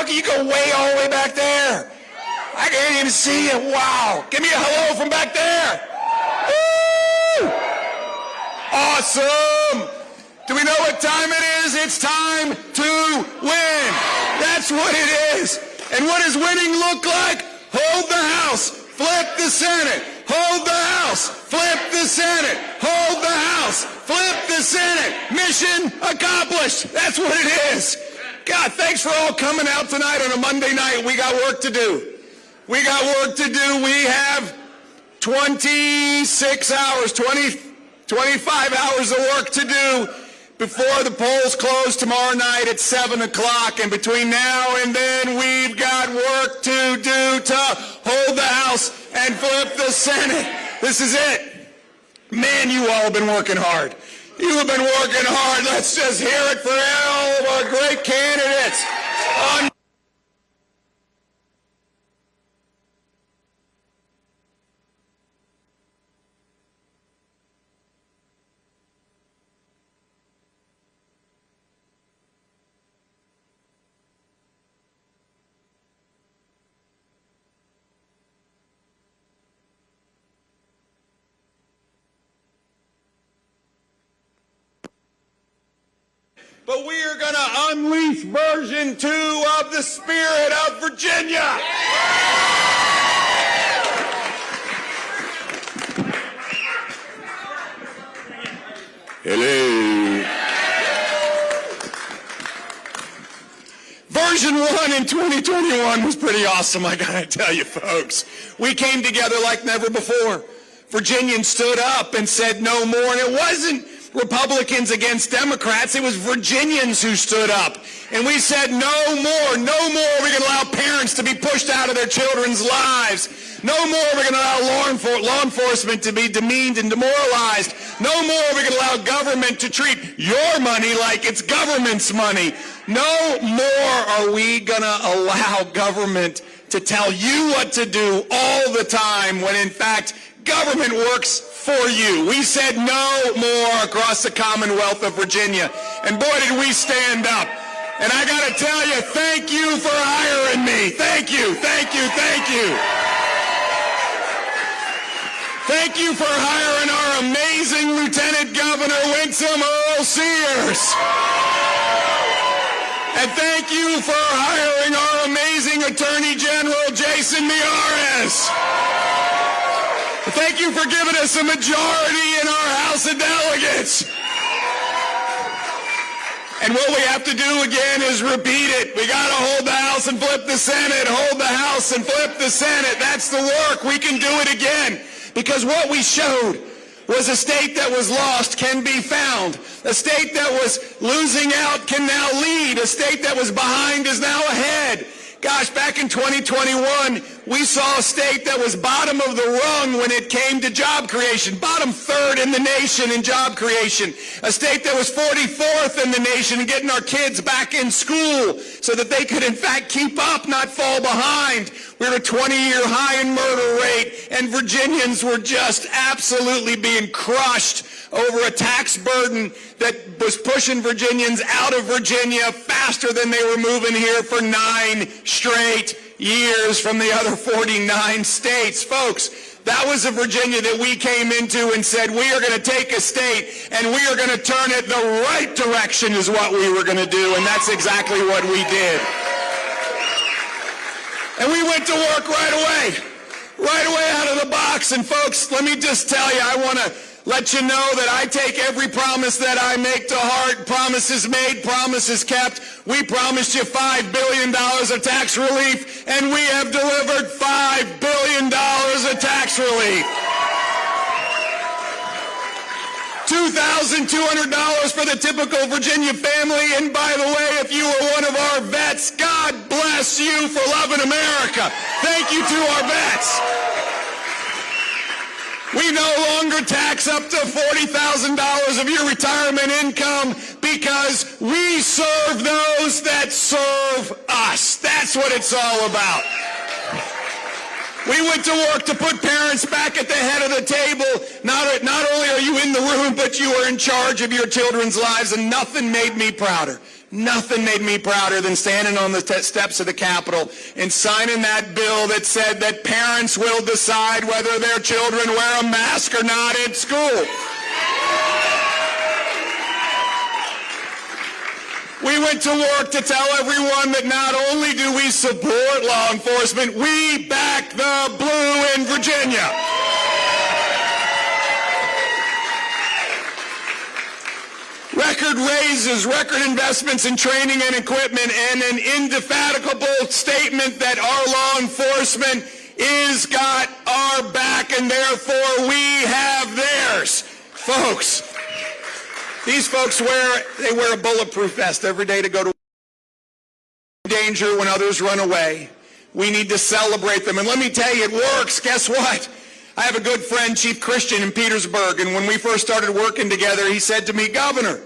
Youngkin, you go way all the way back there. I can't even see it. Wow. Give me a hello from back there. Woo! Awesome. Do we know what time it is? It's time to win. That's what it is. And what does winning look like? Hold the House, flip the Senate. Hold the House, flip the Senate. Hold the House, flip the Senate. Mission accomplished. That's what it is. God, thanks for all coming out tonight on a Monday night. We got work to do. We got work to do. We have 26 hours, 25 hours of work to do before the polls close tomorrow night at 7 o'clock. And between now and then, we've got work to do to hold the House and flip the Senate. This is it. Man, you all have been working hard. You have been working hard. Let's just hear it for all of our great candidates. But we are going to unleash version 2 of the spirit of Virginia. Hello. Version 1 in 2021 was pretty awesome, I got to tell you, folks. We came together like never before. Virginians stood up and said no more, and it wasn't Republicans against Democrats. It was Virginians who stood up. And we said, no more, no more are we going to allow parents to be pushed out of their children's lives. No more are we going to allow law enforcement to be demeaned and demoralized. No more are we going to allow government to treat your money like it's government's money. No more are we going to allow government to tell you what to do all the time when, in fact, government works for you. We said no more across the Commonwealth of Virginia. And boy, did we stand up. And I got to tell you, thank you for hiring me. Thank you, thank you, thank you. Thank you for hiring our amazing Lieutenant Governor, Winsome Earl Sears. And thank you for hiring our amazing Attorney General, Jason Miyares. Thank you for giving us a majority in our House of Delegates. And what we have to do again is repeat it. We got to hold the House and flip the Senate, hold the House and flip the Senate. That's the work. We can do it again. Because what we showed was a state that was lost can be found. A state that was losing out can now lead. A state that was behind is now ahead. Gosh, back in 2021, we saw a state that was bottom of the rung when it came to job creation, bottom third in the nation in job creation, a state that was 44th in the nation in getting our kids back in school so that they could, in fact, keep up, not fall behind. We were a 20-year high in murder rate, and Virginians were just absolutely being crushed over a tax burden that was pushing Virginians out of Virginia faster than they were moving here for 9 straight years from the other 49 states. Folks, that was a Virginia that we came into and said, we are going to take a state and we are going to turn it the right direction is what we were going to do, and that's exactly what we did. And we went to work right away out of the box. And folks, let me just tell you, I want to let you know that I take every promise that I make to heart. Promises made, promises kept. We promised you $5 billion of tax relief, and we have delivered $5 billion of tax relief. $2,200 for the typical Virginia family. And by the way, if you are one of our vets, God bless you for loving America. Thank you to our vets. We no longer tax up to $40,000 of your retirement income because we serve those that serve us. That's what it's all about. We went to work to put parents back at the head of the table. Not only are you in the room, but you are in charge of your children's lives, and nothing made me prouder. Nothing made me prouder than standing on the steps of the Capitol and signing that bill that said that parents will decide whether their children wear a mask or not at school. We went to work to tell everyone that not only do we support law enforcement, we back the blue in Virginia. Record raises, record investments in training and equipment, and an indefatigable statement that our law enforcement is got our back and therefore we have theirs. Folks, these folks wear a bulletproof vest every day to go to danger when others run away. We need to celebrate them. And let me tell you, it works. Guess what? I have a good friend, Chief Christian in Petersburg, and when we first started working together, he said to me, Governor,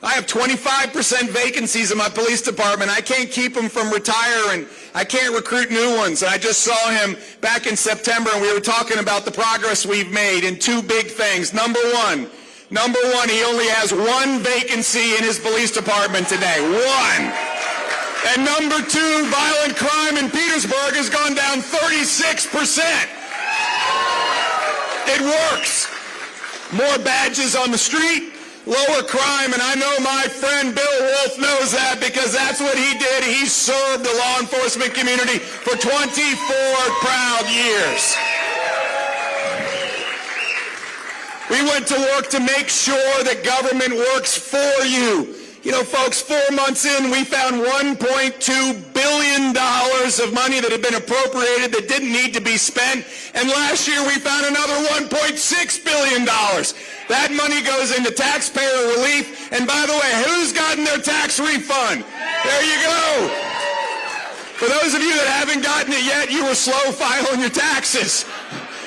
I have 25% vacancies in my police department. I can't keep them from retiring. I can't recruit new ones. And I just saw him back in September, and we were talking about the progress we've made in two big things. Number one, he only has one vacancy in his police department today. One. And number two, violent crime in Petersburg has gone down 36%. It works. More badges on the street, lower crime, and I know my friend Bill Wolf knows that because that's what he did. He served the law enforcement community for 24 proud years. We went to work to make sure that government works for you. You know, folks, 4 months in, we found $1.2 billion of money that had been appropriated that didn't need to be spent. And last year, we found another $1.6 billion. That money goes into taxpayer relief. And by the way, who's gotten their tax refund? There you go. For those of you that haven't gotten it yet, you were slow filing your taxes.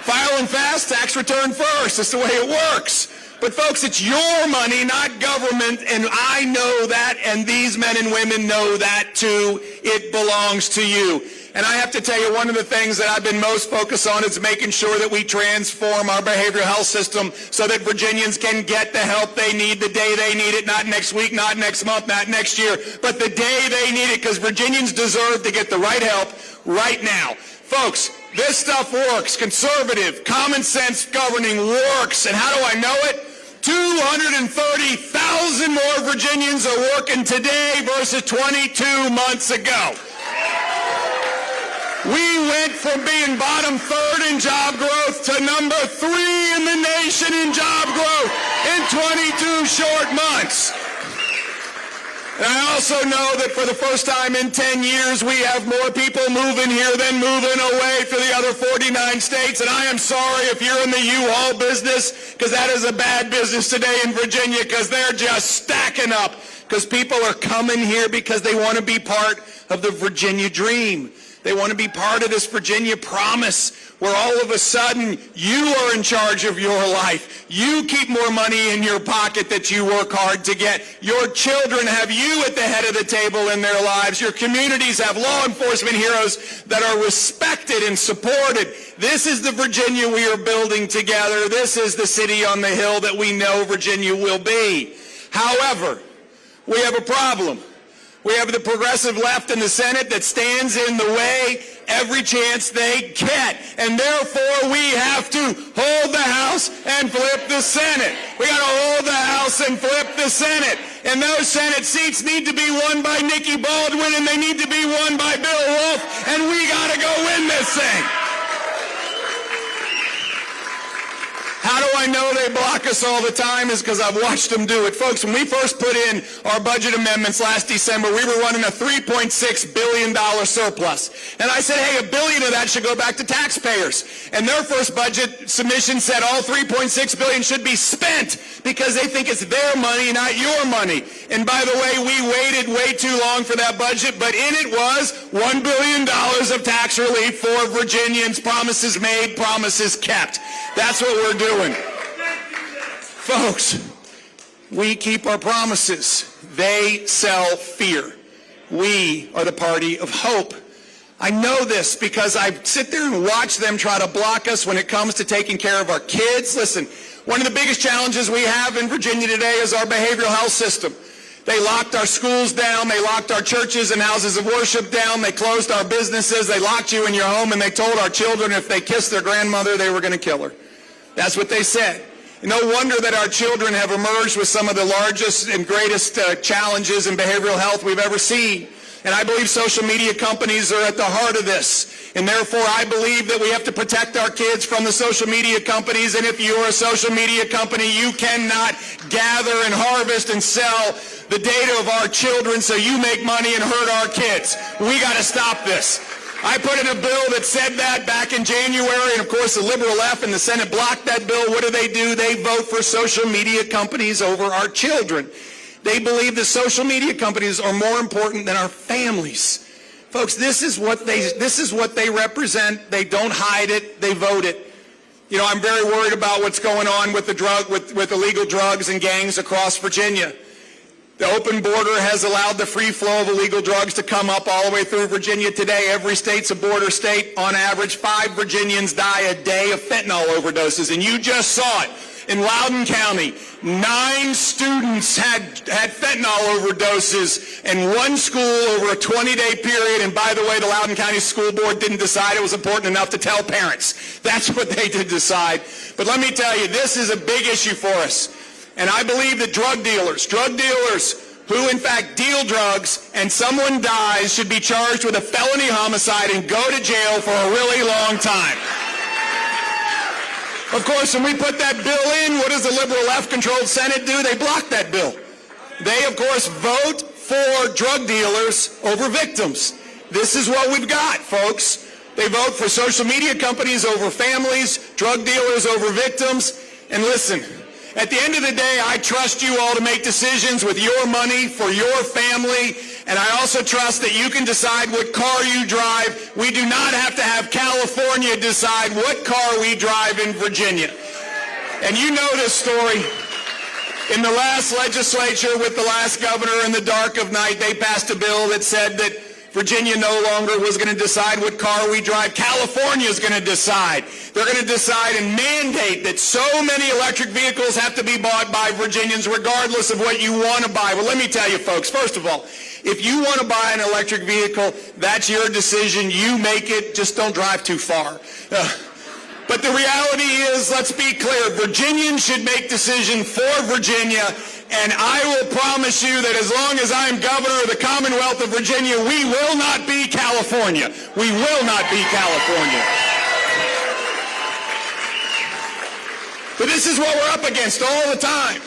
Filing fast, tax return first. That's the way it works. But folks, it's your money, not government, and I know that, and these men and women know that too. It belongs to you. And I have to tell you, one of the things that I've been most focused on is making sure that we transform our behavioral health system so that Virginians can get the help they need the day they need it, not next week, not next month, not next year, but the day they need it, because Virginians deserve to get the right help right now. Folks, this stuff works. Conservative, common sense governing works. And how do I know it? 230,000 more Virginians are working today versus 22 months ago. We went from being bottom third in job growth to number 3 in the nation in job growth in 22 short months. And I also know that for the first time in 10 years, we have more people moving here than moving away to the other 49 states. And I am sorry if you're in the U-Haul business, because that is a bad business today in Virginia, because they're just stacking up, because people are coming here because they want to be part of the Virginia dream. They want to be part of this Virginia promise where all of a sudden you are in charge of your life. You keep more money in your pocket that you work hard to get. Your children have you at the head of the table in their lives. Your communities have law enforcement heroes that are respected and supported. This is the Virginia we are building together. This is the city on the hill that we know Virginia will be. However, we have a problem. We have the progressive left in the Senate that stands in the way every chance they get. And therefore, we have to hold the House and flip the Senate. We got to hold the House and flip the Senate. And those Senate seats need to be won by Nikki Baldwin, and they need to be won by Bill Wolf. And we got to go win this thing. How do I know they block us all the time? Is because I've watched them do it. Folks, when we first put in our budget amendments last December, we were running a $3.6 billion surplus. And I said, hey, $1 billion of that should go back to taxpayers. And their first budget submission said all $3.6 billion should be spent because they think it's their money, not your money. And by the way, we waited way too long for that budget, but in it was $1 billion of tax relief for Virginians. Promises made, promises kept. That's what we're doing. Folks, we keep our promises. They sell fear. We are the party of hope. I know this because I sit there and watch them try to block us when it comes to taking care of our kids. Listen, one of the biggest challenges we have in Virginia today is our behavioral health system. They locked our schools down. They locked our churches and houses of worship down. They closed our businesses. They locked you in your home, and they told our children if they kissed their grandmother, they were going to kill her. That's what they said. No wonder that our children have emerged with some of the largest and greatest challenges in behavioral health we've ever seen. And I believe social media companies are at the heart of this. And therefore, I believe that we have to protect our kids from the social media companies. And if you're a social media company, you cannot gather and harvest and sell the data of our children so you make money and hurt our kids. We got to stop this. I put in a bill that said that back in January, and of course the liberal left in the Senate blocked that bill. What do? They vote for social media companies over our children. They believe the social media companies are more important than our families. Folks, this is what they represent. They don't hide it. They vote it. You know, I'm very worried about what's going on with with illegal drugs and gangs across Virginia. The open border has allowed the free flow of illegal drugs to come up all the way through Virginia today. Every state's a border state. On average, 5 Virginians die a day of fentanyl overdoses. And you just saw it. In Loudoun County, 9 students had fentanyl overdoses in one school over a 20-day period. And by the way, the Loudoun County School Board didn't decide it was important enough to tell parents. That's what they did decide. But let me tell you, this is a big issue for us. And I believe that drug dealers who in fact deal drugs and someone dies should be charged with a felony homicide and go to jail for a really long time. Of course, when we put that bill in, what does the liberal left-controlled Senate do? They block that bill. They, of course, vote for drug dealers over victims. This is what we've got, folks. They vote for social media companies over families, drug dealers over victims. And listen, at the end of the day, I trust you all to make decisions with your money for your family. And I also trust that you can decide what car you drive. We do not have to have California decide what car we drive in Virginia. And you know this story. In the last legislature with the last governor in the dark of night, they passed a bill that said that Virginia no longer was going to decide what car we drive. California is going to decide. They're going to decide and mandate that so many electric vehicles have to be bought by Virginians regardless of what you want to buy. Well, let me tell you, folks, first of all, if you want to buy an electric vehicle, that's your decision. You make it. Just don't drive too far. But the reality is, let's be clear, Virginians should make decisions for Virginia. And I will promise you that as long as I'm governor of the Commonwealth of Virginia, we will not be California. We will not be California. But this is what we're up against all the time.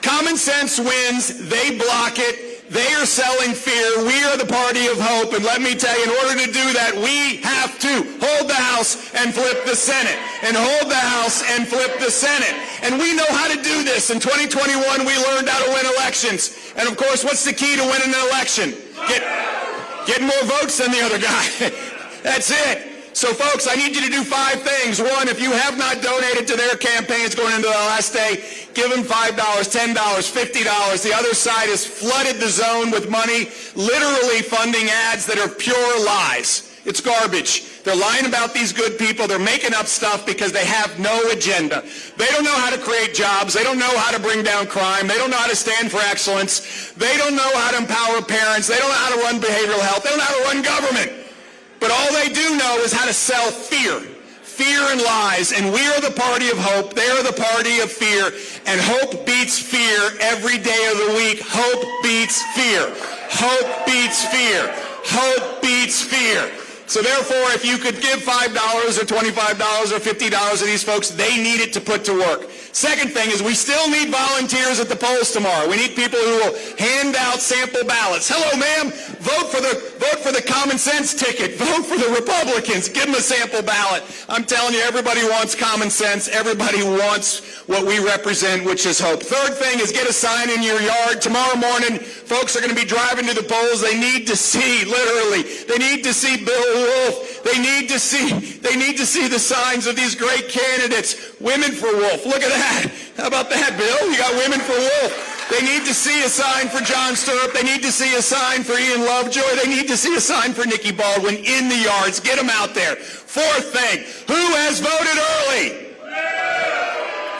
Common sense wins. They block it. They are selling fear. We are the party of hope. And let me tell you, in order to do that, we have to hold the House and flip the Senate. And hold the House and flip the Senate. And we know how to do this. In 2021, we learned how to win elections. And of course, what's the key to winning an election? Get more votes than the other guy. That's it. So folks, I need you to do 5 things. 1, if you have not donated to their campaigns going into the last day, give them $5, $10, $50. The other side has flooded the zone with money, literally funding ads that are pure lies. It's garbage. They're lying about these good people. They're making up stuff because they have no agenda. They don't know how to create jobs. They don't know how to bring down crime. They don't know how to stand for excellence. They don't know how to empower parents. They don't know how to run behavioral health. They don't know how to run government. But all they do know is how to sell fear. Fear and lies. And we are the party of hope. They are the party of fear. And hope beats fear every day of the week. Hope beats fear. Hope beats fear. Hope beats fear. So therefore, if you could give $5 or $25 or $50 to these folks, they need it to put to work. Second thing is we still need volunteers at the polls tomorrow. We need people who will hand out sample ballots. Hello, ma'am. Vote for the common sense ticket. Vote for the Republicans. Give them a sample ballot. I'm telling you, everybody wants common sense. Everybody wants what we represent, which is hope. Third thing is get a sign in your yard. Tomorrow morning, folks are going to be driving to the polls. They need to see, literally, they need to see Bill Wolf. They need to see the signs of these great candidates. Women for Wolf. Look at that. How about that, Bill? You got Women for Wolf. They need to see a sign for John Stirrup. They need to see a sign for Ian Lovejoy. They need to see a sign for Nikki Baldwin in the yards. Get them out there. Fourth thing, who has voted early?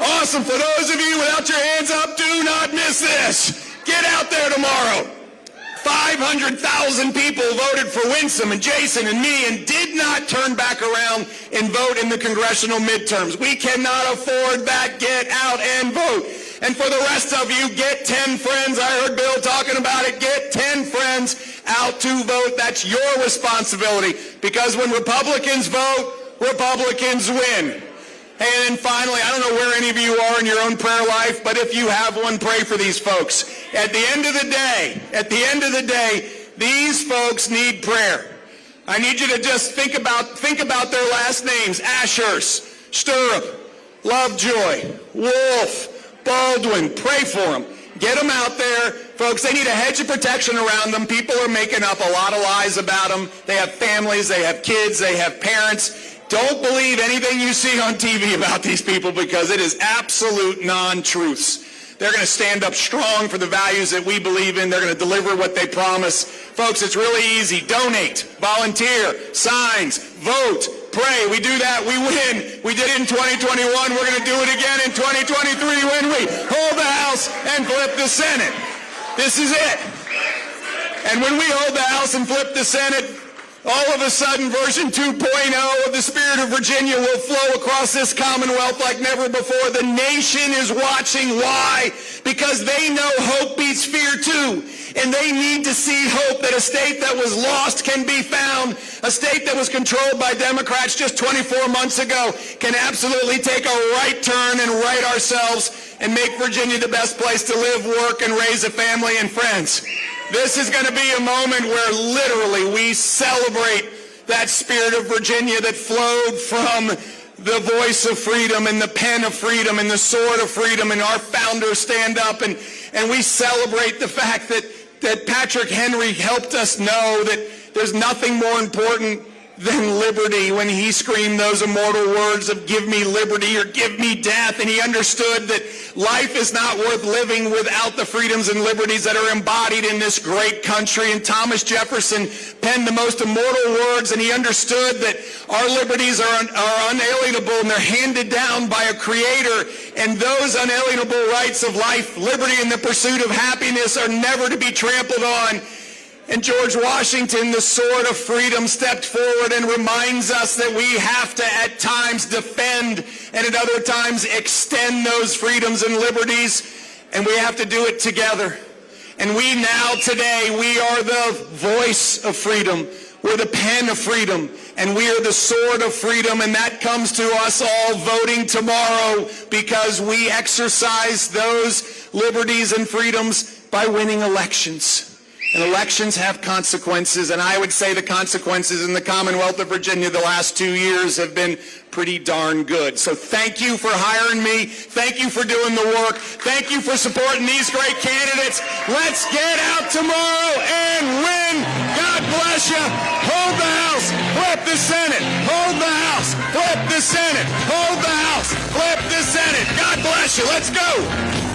Awesome. For those of you without your hands up, do not miss this. Get out there tomorrow. 500,000 people voted for Winsome and Jason and me and did not turn back around and vote in the congressional midterms. We cannot afford that. Get out and vote. And for the rest of you, get 10 friends. I heard Bill talking about it. Get 10 friends out to vote. That's your responsibility, because when Republicans vote, Republicans win. And finally, I don't know where any of you are in your own prayer life, but if you have one, pray for these folks. At the end of the day, these folks need prayer. I need you to just think about their last names: Ashurst, Stirrup, Lovejoy, Wolf, Baldwin. Pray for them. Get them out there. Folks, they need a hedge of protection around them. People are making up a lot of lies about them. They have families, they have kids, they have parents. Don't believe anything you see on TV about these people, because it is absolute non-truths. They're going to stand up strong for the values that we believe in. They're going to deliver what they promise. Folks, it's really easy. Donate, volunteer, signs, vote, pray. We do that, we win. We did it in 2021. We're going to do it again in 2023 when we hold the House and flip the Senate. This is it. And when we hold the House and flip the Senate, all of a sudden, version 2.0 of the spirit of Virginia will flow across this Commonwealth like never before. The nation is watching. Why? Because they know hope beats fear too. And they need to see hope that a state that was lost can be found. A state that was controlled by Democrats just 24 months ago can absolutely take a right turn and right ourselves and make Virginia the best place to live, work, and raise a family and friends. This is going to be a moment where literally we celebrate that spirit of Virginia that flowed from the voice of freedom and the pen of freedom and the sword of freedom, and our founders stand up and we celebrate the fact that Patrick Henry helped us know that there's nothing more important than liberty when he screamed those immortal words of "give me liberty" or "give me death." And he understood that life is not worth living without the freedoms and liberties that are embodied in this great country. And Thomas Jefferson penned the most immortal words, and he understood that our liberties are unalienable and they're handed down by a creator. And those unalienable rights of life, liberty, and the pursuit of happiness are never to be trampled on. And George Washington, the sword of freedom, stepped forward and reminds us that we have to at times defend and at other times extend those freedoms and liberties, and we have to do it together. And we now, today, we are the voice of freedom. We're the pen of freedom, and we are the sword of freedom, and that comes to us all voting tomorrow, because we exercise those liberties and freedoms by winning elections. And elections have consequences, and I would say the consequences in the Commonwealth of Virginia the last 2 years have been pretty darn good. So thank you for hiring me. Thank you for doing the work. Thank you for supporting these great candidates. Let's get out tomorrow and win. God bless you. Hold the House, flip the Senate. Hold the House, flip the Senate. Hold the House, flip the Senate. God bless you. Let's go.